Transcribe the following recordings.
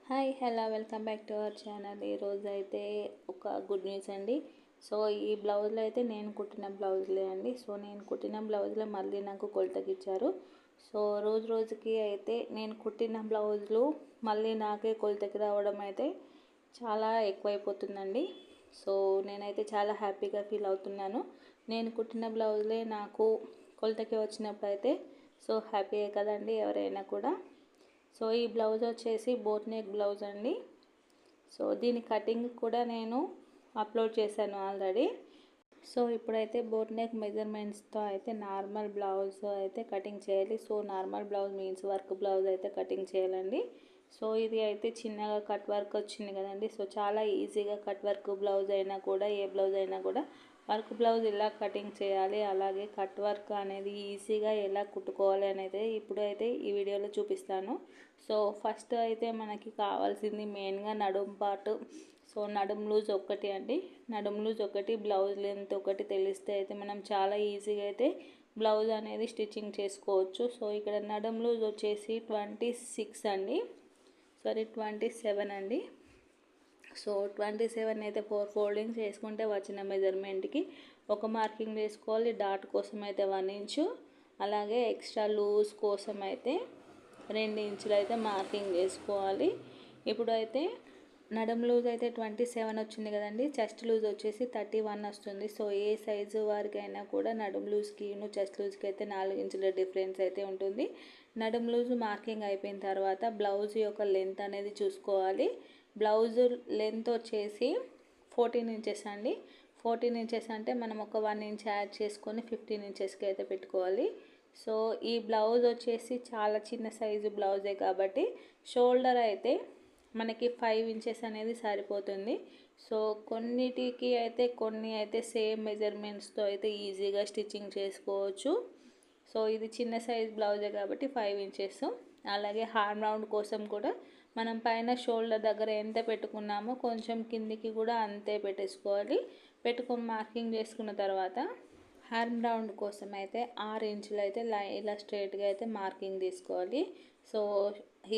Hi hello welcome back to our channel. ఈరోజు అయితే ఒక గుడ్ న్యూస్ అండి. సో ఈ బ్లౌజ్లో అయితే నేను కుట్టిన బ్లౌజ్లే అండి. సో నేను కుట్టిన బ్లౌజ్లో మళ్ళీ నాకు కొలతకి ఇచ్చారు. సో రోజు రోజుకి అయితే నేను కుట్టిన బ్లౌజులు మళ్ళీ నాకే కొలతకి రావడం అయితే చాలా ఎక్కువైపోతుందండి. సో నేనైతే చాలా హ్యాపీగా ఫీల్ అవుతున్నాను. నేను కుట్టిన బ్లౌజ్లే నాకు కొలతకి వచ్చినప్పుడు అయితే సో హ్యాపీయే కదండి ఎవరైనా కూడా. సో ఈ బ్లౌజ్ వచ్చేసి బోట్ నెక్ బ్లౌజ్ అండి. సో దీని కటింగ్ కూడా నేను అప్లోడ్ చేశాను ఆల్రెడీ. సో ఇప్పుడైతే బోట్ నెక్ మెజర్మెంట్స్తో అయితే నార్మల్ బ్లౌజ్ అయితే కటింగ్ చేయాలి. So normal blouse means work blouse అయితే కటింగ్ చేయాలండి. సో ఇది అయితే చిన్నగా కట్ వర్క్ వచ్చింది కదండి. సో చాలా ఈజీగా కట్ వర్క్ బ్లౌజ్ అయినా కూడా ఏ బ్లౌజ్ అయినా కూడా వర్క్ బ్లౌజ్ ఎలా కటింగ్ చేయాలి, అలాగే కట్ వర్క్ అనేది ఈజీగా ఎలా కుట్టుకోవాలి అనేది ఇప్పుడైతే ఈ వీడియోలో చూపిస్తాను. సో ఫస్ట్ అయితే మనకి కావాల్సింది మెయిన్గా నడుం పార్ట్. సో నడుం లూజ్ ఒకటి అండి, నడుం లూజ్ ఒకటి, బ్లౌజ్ లెంత్ ఒకటి తెలిస్తే అయితే మనం చాలా ఈజీగా అయితే బ్లౌజ్ అనేది స్టిచ్చింగ్ చేసుకోవచ్చు. సో ఇక్కడ నడుం లూజ్ వచ్చేసి 26 అండి, సారీ 27 అండి. సో 27 అయితే 4 ఫోల్డింగ్స్ వేసుకుంటే వచ్చిన మెజర్మెంట్కి ఒక మార్కింగ్ వేసుకోవాలి. డాట్ కోసం అయితే 1 ఇంచు, అలాగే ఎక్స్ట్రా లూజ్ కోసం అయితే 2 ఇంచులు అయితే మార్కింగ్ వేసుకోవాలి. ఇప్పుడు అయితే నడుం లూజ్ అయితే 27 వచ్చింది కదండి. చెస్ట్ లూజ్ వచ్చేసి 31 వస్తుంది. సో ఏ సైజు వారికి అయినా కూడా నడుం లూజ్కి చెస్ట్ లూజ్కి అయితే 4 ఇంచుల డిఫరెన్స్ అయితే ఉంటుంది. నడుం లూజ్ మార్కింగ్ అయిపోయిన తర్వాత బ్లౌజ్ యొక్క లెంత్ అనేది చూసుకోవాలి. బ్లౌజ్ లెంత్ వచ్చేసి 14 ఇంచెస్ అండి. 14 ఇంచెస్ అంటే మనం ఒక 1 ఇంచ్ యాడ్ చేసుకొని 15 ఇంచెస్కి అయితే పెట్టుకోవాలి. సో ఈ బ్లౌజ్ వచ్చేసి చాలా చిన్న సైజు బ్లౌజే కాబట్టి షోల్డర్ అయితే మనకి 5 ఇంచెస్ అనేది సరిపోతుంది. సో కొన్ని అయితే సేమ్ మెజర్మెంట్స్తో అయితే ఈజీగా స్టిచ్చింగ్ చేసుకోవచ్చు. సో ఇది చిన్న సైజ్ బ్లౌజే కాబట్టి 5 ఇంచెస్. అలాగే హార్మ్ రౌండ్ కోసం కూడా మనం పైన షోల్డర్ దగ్గర ఎంత పెట్టుకున్నామో కొంచెం కిందికి కూడా అంతే పెట్టేసుకోవాలి. పెట్టుకొని మార్కింగ్ చేసుకున్న తర్వాత హార్మ్ రౌండ్ కోసం అయితే 6 ఇంచులు అయితే ఇలా స్ట్రైట్గా అయితే మార్కింగ్ తీసుకోవాలి. సో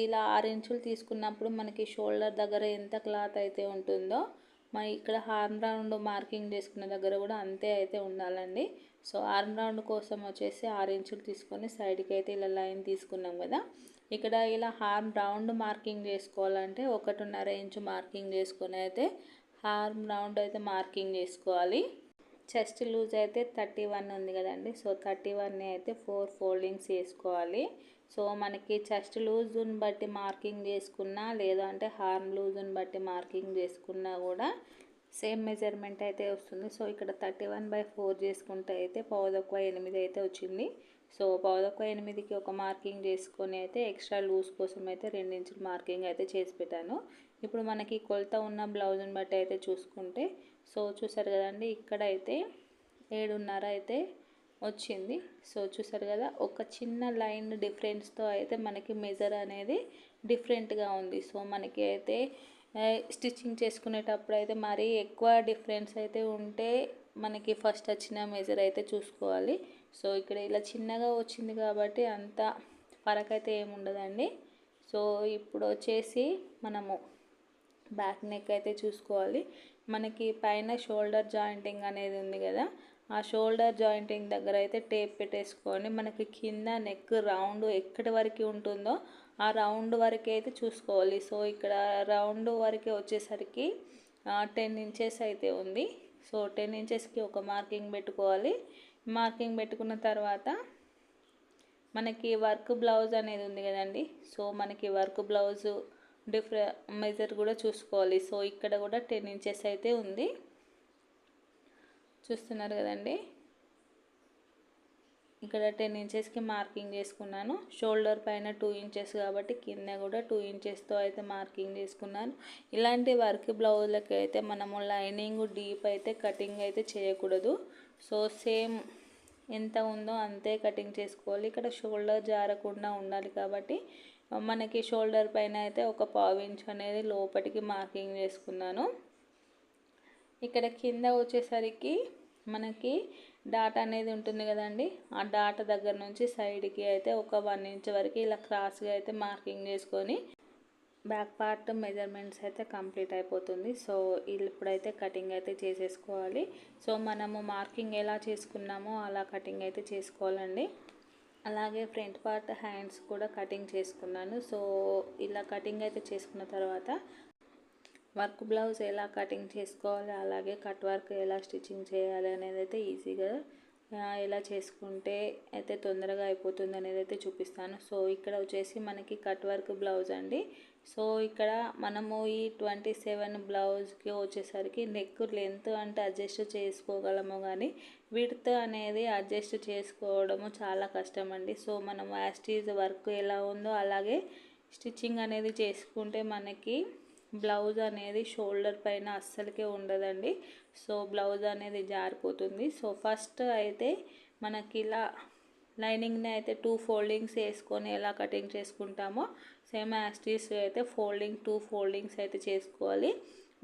ఇలా 6 ఇంచులు తీసుకున్నప్పుడు మనకి షోల్డర్ దగ్గర ఎంత క్లాత్ అయితే ఉంటుందో మరి ఇక్కడ హార్మ్ రౌండ్ మార్కింగ్ చేసుకున్న దగ్గర కూడా అంతే అయితే ఉండాలండి. సో హార్మ్ రౌండ్ కోసం వచ్చేసి 6 ఇంచులు తీసుకొని సైడ్కి అయితే ఇలా లైన్ తీసుకున్నాం కదా. ఇక్కడ ఇలా హార్మ్ రౌండ్ మార్కింగ్ చేసుకోవాలంటే 1.5 ఇంచు మార్కింగ్ చేసుకొని అయితే హార్మ్ రౌండ్ అయితే మార్కింగ్ చేసుకోవాలి. చెస్ట్ లూజ్ అయితే 31 ఉంది కదండి. సో 31ని అయితే 4 ఫోల్డింగ్స్ వేసుకోవాలి. సో మనకి చెస్ట్ లూజ్ని బట్టి మార్కింగ్ చేసుకున్నా లేదంటే హార్మ్ లూజ్ని బట్టి మార్కింగ్ చేసుకున్నా కూడా సేమ్ మెజర్మెంట్ అయితే వస్తుంది. సో ఇక్కడ 31/4 చేసుకుంటే అయితే 7/8 అయితే వచ్చింది. సో 7/8కి ఒక మార్కింగ్ చేసుకొని అయితే ఎక్స్ట్రా లూజ్ కోసం అయితే 2 ఇంచులు మార్కింగ్ అయితే చేసి పెట్టాను. ఇప్పుడు మనకి కొలత ఉన్న బ్లౌజ్ని బట్టి అయితే చూసుకుంటే సో చూసారు కదండి, ఇక్కడ అయితే 7.5 అయితే వచ్చింది. సో చూసారు కదా, ఒక చిన్న లైన్ డిఫరెన్స్తో అయితే మనకి మెజర్ అనేది డిఫరెంట్గా ఉంది. సో మనకి అయితే స్టిచ్చింగ్ చేసుకునేటప్పుడు అయితే మరీ ఎక్కువ డిఫరెన్స్ అయితే ఉంటే మనకి ఫస్ట్ వచ్చిన మెజర్ అయితే చూసుకోవాలి. సో ఇక్కడ ఇలా చిన్నగా వచ్చింది కాబట్టి అంత ఫరక్ అయితే ఏముండదండి. సో ఇప్పుడు వచ్చేసి మనము బ్యాక్ నెక్ అయితే చూసుకోవాలి. మనకి పైన షోల్డర్ జాయింటింగ్ అనేది ఉంది కదా, ఆ షోల్డర్ జాయింటింగ్ దగ్గర అయితే టేప్ పెట్టేసుకొని మనకి కింద నెక్ రౌండ్ ఎక్కడి వరకు ఉంటుందో ఆ రౌండ్ వరకు అయితే చూసుకోవాలి. సో ఇక్కడ రౌండ్ వరకు వచ్చేసరికి 10 ఇంచెస్ అయితే ఉంది. సో 10 ఇంచెస్కి ఒక మార్కింగ్ పెట్టుకోవాలి. మార్కింగ్ పెట్టుకున్న తర్వాత మనకి వర్క్ బ్లౌజ్ అనేది ఉంది కదండి. సో మనకి వర్క్ బ్లౌజు మెజర్ కూడా చూసుకోవాలి. సో ఇక్కడ కూడా 10 ఇంచెస్ అయితే ఉంది, చూస్తున్నారు కదండి. ఇక్కడ 10 ఇంచెస్కి మార్కింగ్ చేసుకున్నాను. షోల్డర్ పైన 2 ఇంచెస్ కాబట్టి కింద కూడా 2 ఇంచెస్తో అయితే మార్కింగ్ చేసుకున్నాను. ఇలాంటి వర్క్ బ్లౌజ్లకి అయితే మనము లైనింగ్ డీప్ అయితే కటింగ్ అయితే చేయకూడదు. సో సేమ్ ఎంత ఉందో అంతే కటింగ్ చేసుకోవాలి. ఇక్కడ షోల్డర్ జారకుండా ఉండాలి కాబట్టి మనకి షోల్డర్ పైన అయితే ఒక 1/4 ఇంచ్ అనేది లోపలికి మార్కింగ్ చేసుకున్నాను. ఇక్కడ కింద వచ్చేసరికి మనకి డాట్ అనేది ఉంటుంది కదండి, ఆ డాట్ దగ్గర నుంచి సైడ్కి అయితే ఒక 1 ఇంచ్ వరకు ఇలా క్రాస్గా అయితే మార్కింగ్ చేసుకొని బ్యాక్ పార్ట్ మెజర్మెంట్స్ అయితే కంప్లీట్ అయిపోతుంది. సో ఇప్పుడైతే కటింగ్ అయితే చేసేసుకోవాలి. సో మనము మార్కింగ్ ఎలా చేసుకున్నామో అలా కటింగ్ అయితే చేసుకోవాలండి. అలాగే ఫ్రంట్ పార్ట్ హ్యాండ్స్ కూడా కటింగ్ చేసుకున్నాను. సో ఇలా కటింగ్ అయితే చేసుకున్న తర్వాత వర్క్ బ్లౌజ్ ఎలా కటింగ్ చేసుకోవాలి, అలాగే కట్ వర్క్ ఎలా స్టిచ్చింగ్ చేయాలి అనేది అయితే ఈజీగా ఎలా చేసుకుంటే అయితే తొందరగా అయిపోతుంది అనేది అయితే చూపిస్తాను. సో ఇక్కడ వచ్చేసి మనకి కట్ వర్క్ బ్లౌజ్ అండి. సో ఇక్కడ మనము ఈ 27 బ్లౌజ్కి వచ్చేసరికి నెక్ లెంత్ అంటే అడ్జస్ట్ చేసుకోగలము, కానీ విడ్త్ అనేది అడ్జస్ట్ చేసుకోవడము చాలా కష్టం అండి. సో మనం యాస్టీజ్ వర్క్ ఎలా ఉందో అలాగే స్టిచ్చింగ్ అనేది చేసుకుంటే మనకి బ్లౌజ్ అనేది షోల్డర్ పైన అస్సలకే ఉండదండి. సో బ్లౌజ్ అనేది జారిపోతుంది. సో ఫస్ట్ అయితే మనకి ఇలా లైనింగ్ని అయితే 2 ఫోల్డింగ్స్ వేసుకొని ఎలా కటింగ్ చేసుకుంటామో సేమ్ యాస్టీస్ అయితే 2 ఫోల్డింగ్స్ అయితే చేసుకోవాలి.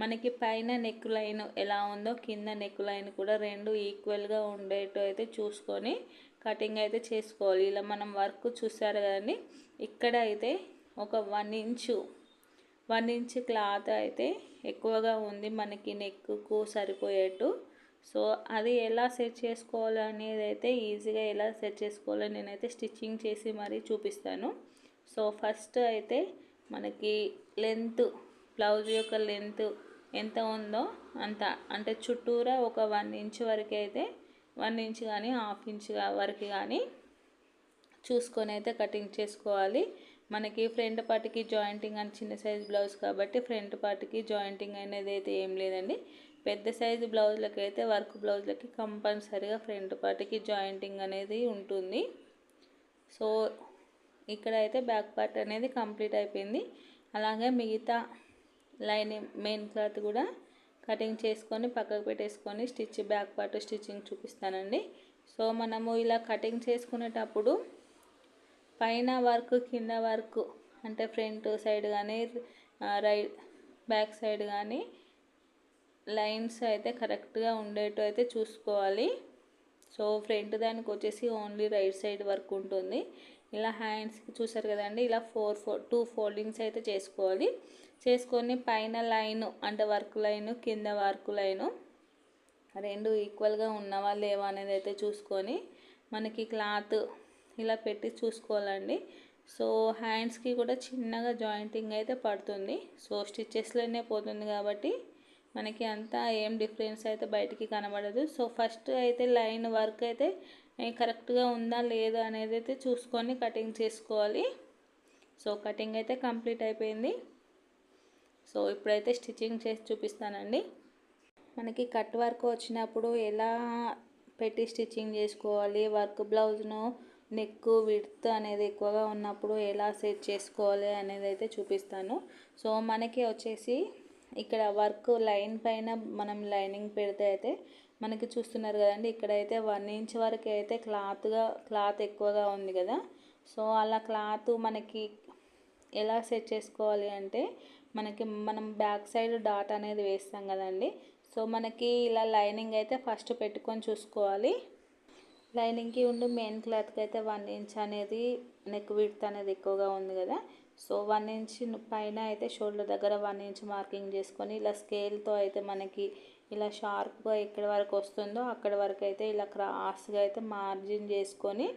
మనకి పైన నెక్ లైన్ ఎలా ఉందో కింద నెక్ లైన్ కూడా 2 ఈక్వల్గా ఉండేట్టు అయితే చూసుకొని కటింగ్ అయితే చేసుకోవాలి. ఇలా మనం వర్క్ చూసారు కదండి, ఇక్కడ అయితే ఒక 1 ఇంచ్ క్లాత్ అయితే ఎక్కువగా ఉంది మనకి నెక్కు సరిపోయేట్టు. సో అది ఎలా సెట్ చేసుకోవాలి అనేది అయితే ఈజీగా ఎలా సెట్ చేసుకోవాలో నేనైతే స్టిచ్చింగ్ చేసి మరీ చూపిస్తాను. సో ఫస్ట్ అయితే మనకి లెంత్, బ్లౌజ్ యొక్క లెంత్ ఎంత ఉందో అంత, అంటే చుట్టూరా ఒక 1 ఇంచ్ వరకు అయితే 1 ఇంచ్ కానీ 1/2 ఇంచ్ వరకు కానీ చూసుకొని అయితే కటింగ్ చేసుకోవాలి. మనకి ఫ్రంట్ పార్ట్కి జాయింటింగ్ అని చిన్న సైజ్ బ్లౌజ్ కాబట్టి ఫ్రంట్ పార్ట్కి జాయింటింగ్ అనేది అయితే ఏం లేదండి. పెద్ద సైజు బ్లౌజ్లకి అయితే వర్క్ బ్లౌజ్లకి కంపల్సరీగా ఫ్రంట్ పార్ట్కి జాయింటింగ్ అనేది ఉంటుంది. సో ఇక్కడ అయితే బ్యాక్ పార్ట్ అనేది కంప్లీట్ అయిపోయింది. అలాగే మిగతా లైనింగ్ మెయిన్ క్లాత్ కూడా కటింగ్ చేసుకొని పక్కకు పెట్టేసుకొని బ్యాక్ పార్ట్ స్టిచ్చింగ్ చూపిస్తానండి. సో మనము ఇలా కటింగ్ చేసుకునేటప్పుడు పైన వర్క్ కింద వర్క్ అంటే ఫ్రంట్ సైడ్ కానీ బ్యాక్ సైడ్ కానీ లైన్స్ అయితే కరెక్ట్గా ఉండేట్టు అయితే చూసుకోవాలి. సో ఫ్రంట్ దానికి వచ్చేసి ఓన్లీ రైట్ సైడ్ వర్క్ ఉంటుంది. ఇలా హ్యాండ్స్కి చూసారు కదండి, ఇలా 2 ఫోల్డింగ్స్ అయితే చేసుకోవాలి. చేసుకొని పైన లైను అంటే వర్క్ లైను కింద వర్క్ లైను 2 ఈక్వల్గా ఉన్నవా లేవా అనేది అయితే చూసుకొని మనకి క్లాత్ ఇలా పెట్టి చూసుకోవాలండి. సో హ్యాండ్స్కి కూడా చిన్నగా జాయింటింగ్ అయితే పడుతుంది. సో స్టిచ్చెస్లోనే పోతుంది కాబట్టి మనకి అంతా ఏం డిఫరెన్స్ అయితే బయటికి కనబడదు. సో ఫస్ట్ అయితే లైన్ వర్క్ అయితే కరెక్ట్గా ఉందా లేదా అనేది అయితే చూసుకొని కటింగ్ చేసుకోవాలి. సో కటింగ్ అయితే కంప్లీట్ అయిపోయింది. సో ఇప్పుడైతే స్టిచ్చింగ్ చేసి చూపిస్తానండి. మనకి కట్ వర్క్ వచ్చినప్పుడు ఎలా పెట్టి స్టిచ్చింగ్ చేసుకోవాలి, వర్క్ బ్లౌజ్ను నెక్ విడ్త్ అనేది ఎక్కువగా ఉన్నప్పుడు ఎలా సెట్ చేసుకోవాలి అనేది అయితే చూపిస్తాను. సో మనకి వచ్చేసి ఇక్కడ వర్క్ లైన్ పైన మనం లైనింగ్ పెడితే అయితే మనకి చూస్తున్నారు కదండి, ఇక్కడైతే 1 ఇంచ్ వరకు అయితే క్లాత్ ఎక్కువగా ఉంది కదా. సో అలా క్లాత్ మనకి ఎలా సెట్ చేసుకోవాలి అంటే మనం బ్యాక్ సైడ్ డాట్ అనేది వేస్తాం కదండి. సో మనకి ఇలా లైనింగ్ అయితే ఫస్ట్ పెట్టుకొని చూసుకోవాలి. లైనింగ్కి ఉండి మెయిన్ క్లాత్కి అయితే 1 ఇంచ్ అనేది నెక్ విడ్త్ అనేది ఎక్కువగా ఉంది కదా. సో 1 ఇంచ్ పైన అయితే షోల్డర్ దగ్గర 1 ఇంచ్ మార్కింగ్ చేసుకొని ఇలా స్కేల్తో అయితే మనకి ఇలా షార్ప్గా ఎక్కడి వరకు వస్తుందో అక్కడి వరకు అయితే ఇలా క్రాస్గా అయితే మార్జిన్ చేసుకొని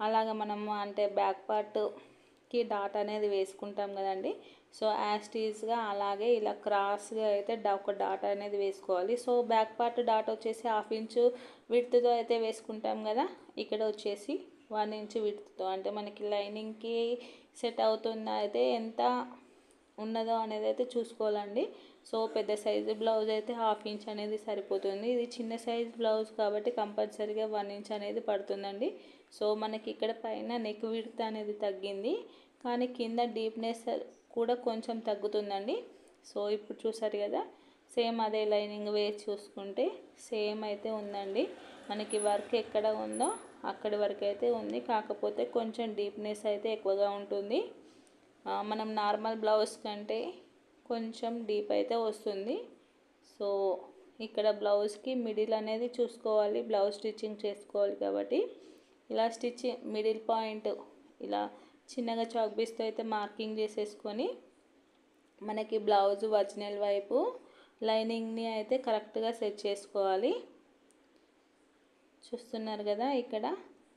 అలాగ మనం అంటే బ్యాక్ పార్ట్కి డాట్ అనేది వేసుకుంటాం కదండి. సో యాస్టీజ్గా అలాగే ఇలా క్రాస్గా అయితే ఒక డాట్ అనేది వేసుకోవాలి. సో బ్యాక్ పార్ట్ డాట్ వచ్చేసి 1/2 ఇంచు విడ్త్తో అయితే వేసుకుంటాం కదా. ఇక్కడ వచ్చేసి 1 ఇంచ్ విడ్త్తో అంటే మనకి లైనింగ్కి సెట్ అవుతుందా అయితే ఎంత ఉన్నదో అనేది అయితే చూసుకోవాలండి. సో పెద్ద సైజు బ్లౌజ్ అయితే 1/2 ఇంచ్ అనేది సరిపోతుంది. ఇది చిన్న సైజు బ్లౌజ్ కాబట్టి కంపల్సరీగా 1 ఇంచ్ అనేది పడుతుందండి. సో మనకి ఇక్కడ పైన నెక్ విడ్త్ అనేది తగ్గింది, కానీ కింద డీప్నెస్ కూడా కొంచెం తగ్గుతుందండి. సో ఇప్పుడు చూసారు కదా, సేమ్ అదే లైనింగ్ వేసి చూసుకుంటే సేమ్ అయితే ఉందండి. మనకి వర్క్ ఎక్కడ ఉందో అక్కడి వరకు అయితే ఉంది, కాకపోతే కొంచెం డీప్నెస్ అయితే ఎక్కువగా ఉంటుంది. మనం నార్మల్ బ్లౌజ్ కంటే కొంచెం డీప్ అయితే వస్తుంది. సో ఇక్కడ బ్లౌజ్కి మిడిల్ అనేది చూసుకోవాలి, బ్లౌజ్ స్టిచ్చింగ్ చేసుకోవాలి కాబట్టి ఇలా మిడిల్ పాయింట్ ఇలా చిన్నగా చాక్ పీస్తో అయితే మార్కింగ్ చేసేసుకొని మనకి బ్లౌజ్ ఒరిజినల్ వైపు లైనింగ్ని అయితే కరెక్ట్గా సెట్ చేసుకోవాలి. చూస్తున్నారు కదా, ఇక్కడ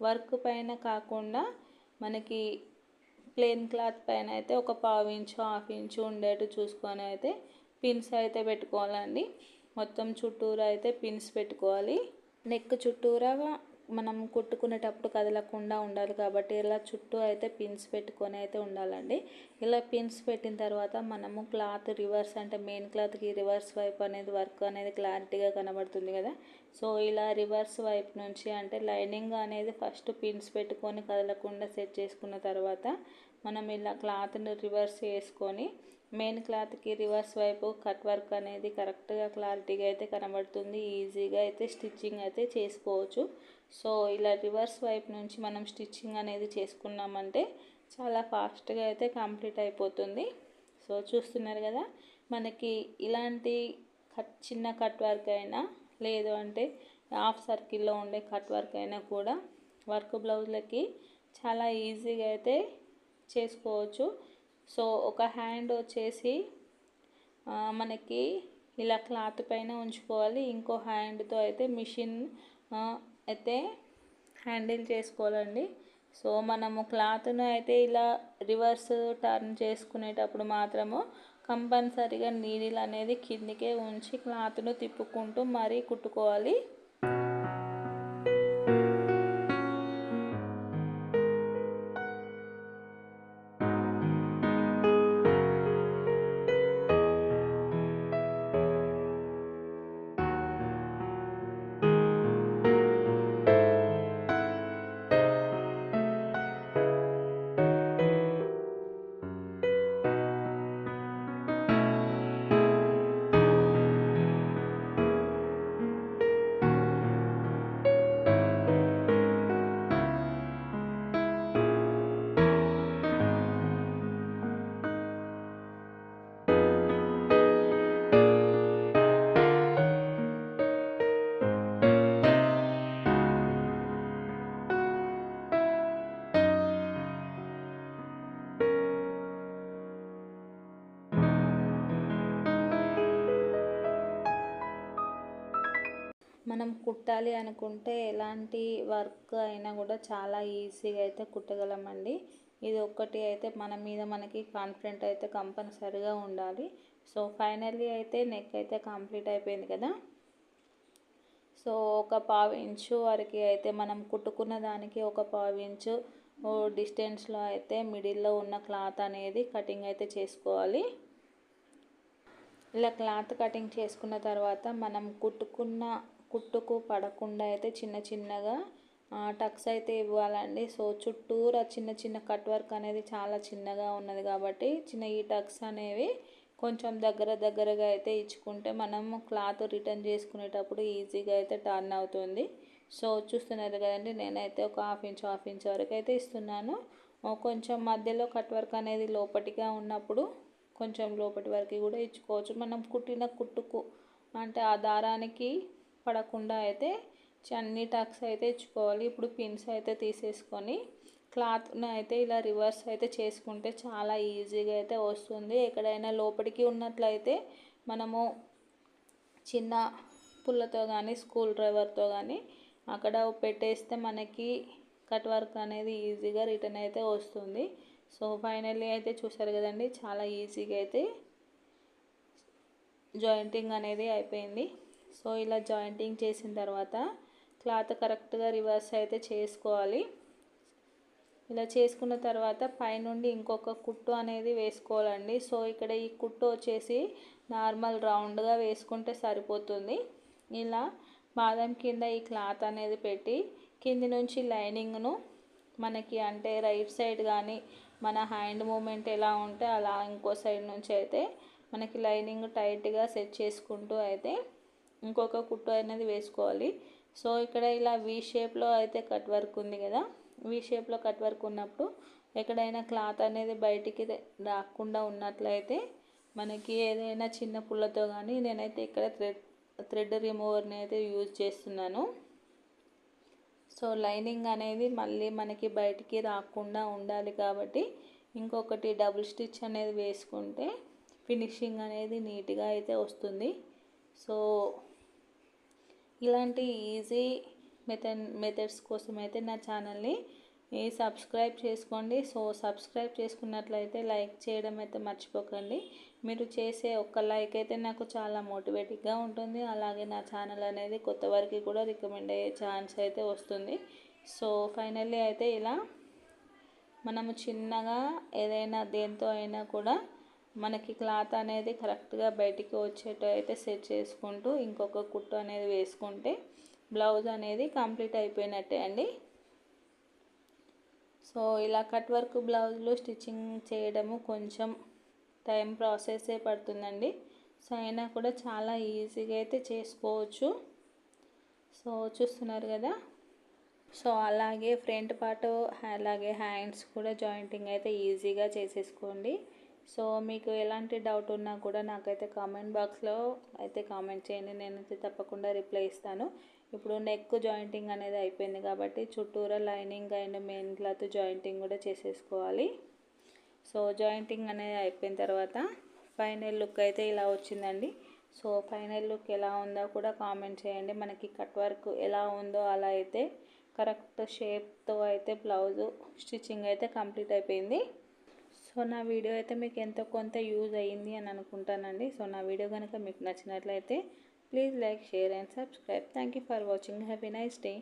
వర్క్ పైన కాకుండా మనకి ప్లెయిన్ క్లాత్ పైన అయితే ఒక 1/2 ఇంచు 1/2 ఇంచు ఉండేట్టు చూసుకొని అయితే పిన్స్ అయితే పెట్టుకోవాలండి. మొత్తం చుట్టూరా అయితే పిన్స్ పెట్టుకోవాలి. నెక్ చుట్టూరా మనం కుట్టుకునేటప్పుడు కదలకుండా ఉండాలి కాబట్టి ఇలా చుట్టూ అయితే పిన్స్ పెట్టుకొని అయితే ఉండాలండి. ఇలా పిన్స్ పెట్టిన తర్వాత మనము క్లాత్ రివర్స్ అంటే మెయిన్ క్లాత్కి రివర్స్ వైపు అనేది వర్క్ అనేది క్లారిటీగా కనబడుతుంది కదా. సో ఇలా రివర్స్ వైపు నుంచి అంటే లైనింగ్ అనేది ఫస్ట్ పిన్స్ పెట్టుకొని కదలకుండా సెట్ చేసుకున్న తర్వాత మనం ఇలా క్లాత్ని రివర్స్ చేసుకొని మెయిన్ క్లాత్కి రివర్స్ వైపు కట్ వర్క్ అనేది కరెక్ట్గా క్లారిటీగా అయితే కనబడుతుంది. ఈజీగా అయితే స్టిచ్చింగ్ అయితే చేసుకోవచ్చు. సో ఇలా రివర్స్ వైపు నుంచి మనం స్టిచ్చింగ్ అనేది చేసుకున్నామంటే చాలా ఫాస్ట్గా అయితే కంప్లీట్ అయిపోతుంది. సో చూస్తున్నారు కదా, మనకి ఇలాంటి చిన్న కట్ వర్క్ అయినా లేదు అంటే హాఫ్ సర్కిల్లో ఉండే కట్ వర్క్ అయినా కూడా వర్క్ బ్లౌజ్లకి చాలా ఈజీగా అయితే చేసుకోవచ్చు. సో ఒక హ్యాండ్ వచ్చేసి మనకి ఇలా క్లాత్ పైన ఉంచుకోవాలి, ఇంకో హ్యాండ్తో అయితే మిషన్ అయితే హ్యాండిల్ చేసుకోవాలండి. సో మనము క్లాత్ను అయితే ఇలా రివర్స్ టర్న్ చేసుకునేటప్పుడు మాత్రము కంపల్సరీగా నీడిల్ అనేది కిందికే ఉంచి క్లాత్ను తిప్పుకుంటూ మరీ కుట్టుకోవాలి. మనం కుట్టాలి అనుకుంటే ఎలాంటి వర్క్ అయినా కూడా చాలా ఈజీగా అయితే కుట్టగలమండి. ఇది ఒక్కటి అయితే మన మీద మనకి కాన్ఫిడెంట్ అయితే కంపల్సరీగా ఉండాలి. సో ఫైనల్లీ అయితే నెక్ అయితే కంప్లీట్ అయిపోయింది కదా. సో ఒక 1/2 ఇంచు వరకు అయితే మనం కుట్టుకున్న దానికి ఒక 1/2 ఇంచు డిస్టెన్స్లో అయితే మిడిల్లో ఉన్న క్లాత్ అనేది కటింగ్ అయితే చేసుకోవాలి. ఇలా క్లాత్ కటింగ్ చేసుకున్న తర్వాత మనం కుట్టుకు పడకుండా అయితే చిన్న చిన్నగా టక్స్ అయితే ఇవ్వాలండి. సో చుట్టూరా చిన్న చిన్న కట్ వర్క్ అనేది చాలా చిన్నగా ఉన్నది కాబట్టి ఈ టక్స్ అనేవి కొంచెం దగ్గరగా అయితే ఇచ్చుకుంటే మనము క్లాత్ రిటర్న్ చేసుకునేటప్పుడు ఈజీగా అయితే టర్న్ అవుతుంది. సో చూస్తున్నారు కదండి, నేనైతే ఒక 1/2 ఇంచ్ వరకు అయితే ఇస్తున్నాను. కొంచెం మధ్యలో కట్ వర్క్ అనేది లోపటిగా ఉన్నప్పుడు కొంచెం లోపటి వరకు కూడా ఇచ్చుకోవచ్చు. మనం కుట్టిన కుట్టుకు అంటే ఆ దారానికి పడకుండా అయితే అన్ని టక్స్ అయితే ఇచ్చుకోవాలి. ఇప్పుడు పిన్స్ అయితే తీసేసుకొని క్లాత్ను అయితే ఇలా రివర్స్ అయితే చేసుకుంటే చాలా ఈజీగా అయితే వస్తుంది. ఎక్కడైనా లోపలికి ఉన్నట్లయితే మనము చిన్న పుల్లతో కానీ స్క్రూ డ్రైవర్తో కానీ అక్కడ పెట్టేస్తే మనకి కట్ వర్క్ అనేది ఈజీగా రిటర్న్ అయితే వస్తుంది. సో ఫైనల్లీ అయితే చూసారు కదండి, చాలా ఈజీగా అయితే జాయింటింగ్ అనేది అయిపోయింది. సో ఇలా జాయింటింగ్ చేసిన తర్వాత క్లాత్ కరెక్ట్గా రివర్స్ అయితే చేసుకోవాలి. ఇలా చేసుకున్న తర్వాత పైనుండి ఇంకొక కుట్టు అనేది వేసుకోవాలండి. సో ఇక్కడ ఈ కుట్టు వచ్చేసి నార్మల్ రౌండ్గా వేసుకుంటే సరిపోతుంది. ఇలా బాదం కింద ఈ క్లాత్ అనేది పెట్టి కింది నుంచి లైనింగ్ను మనకి అంటే రైట్ సైడ్ కానీ మన హ్యాండ్ మూమెంట్ ఎలా ఉంటే అలా ఇంకో సైడ్ నుంచి అయితే మనకి లైనింగ్ టైట్గా సెట్ చేసుకుంటూ అయితే ఇంకొక కుట్టు అనేది వేసుకోవాలి. సో ఇక్కడ ఇలా వీ షేప్లో అయితే కట్ వర్క్ ఉంది కదా, వీ షేప్లో కట్ వర్క్ ఉన్నప్పుడు ఎక్కడైనా క్లాత్ అనేది బయటికి రాకుండా ఉన్నట్లయితే మనకి ఏదైనా చిన్న పుల్లతో కానీ నేనైతే ఇక్కడ థ్రెడ్ రిమూవర్ని అయితే యూజ్ చేస్తున్నాను. సో లైనింగ్ అనేది మళ్ళీ మనకి బయటికి రాకుండా ఉండాలి కాబట్టి ఇంకొకటి డబుల్ స్టిచ్ అనేది వేసుకుంటే ఫినిషింగ్ అనేది నీట్గా అయితే వస్తుంది. సో ఇలాంటి ఈజీ మెథడ్స్ కోసం అయితే నా ఛానల్ని సబ్స్క్రైబ్ చేసుకోండి. సో సబ్స్క్రైబ్ చేసుకున్నట్లయితే లైక్ చేయడం అయితే మర్చిపోకండి. మీరు చేసే ఒక్క లైక్ అయితే నాకు చాలా మోటివేటివ్గా ఉంటుంది. అలాగే నా ఛానల్ అనేది కొత్త వారికి కూడా రికమెండ్ అయ్యే ఛాన్స్ అయితే వస్తుంది. సో ఫైనల్లీ అయితే ఇలా మనము చిన్నగా ఏదైనా దేంతో అయినా కూడా మనకి క్లాత్ అనేది కరెక్ట్గా బయటికి వచ్చేట్టు అయితే సెట్ చేసుకుంటూ ఇంకొక కుట్టు అనేది వేసుకుంటే బ్లౌజ్ అనేది కంప్లీట్ అయిపోయినట్టే అండి. సో ఇలా కట్ వర్క్ బ్లౌజులు స్టిచ్చింగ్ చేయడము కొంచెం టైం ప్రాసెసే పడుతుందండి. సో అయినా కూడా చాలా ఈజీగా అయితే చేసుకోవచ్చు. సో చూస్తున్నారు కదా. సో అలాగే ఫ్రంట్ పార్ట్ అలాగే హ్యాండ్స్ కూడా జాయింటింగ్ అయితే ఈజీగా చేసేసుకోండి. సో మీకు ఎలాంటి డౌట్ ఉన్నా కూడా నాకైతే కామెంట్ బాక్స్లో అయితే కామెంట్ చేయండి, నేనైతే తప్పకుండా రిప్లై ఇస్తాను. ఇప్పుడు నెక్ జాయింటింగ్ అనేది అయిపోయింది కాబట్టి చుట్టూరా lining and main cloth jointing కూడా చేసేసుకోవాలి. సో జాయింటింగ్ అనేది అయిపోయిన తర్వాత ఫైనల్ లుక్ అయితే ఇలా వచ్చిందండి. సో ఫైనల్ లుక్ ఎలా ఉందో కూడా కామెంట్ చేయండి. మనకి కట్ వర్క్ ఎలా ఉందో అలా అయితే కరెక్ట్ షేప్తో అయితే బ్లౌజు స్టిచ్చింగ్ అయితే కంప్లీట్ అయిపోయింది. సో నా వీడియో అయితే మీకు ఎంతో కొంత యూజ్ అయ్యింది అని అనుకుంటానండి. సో నా వీడియో కనుక మీకు నచ్చినట్లయితే please like, share and subscribe. Thank you for watching. Have a nice day.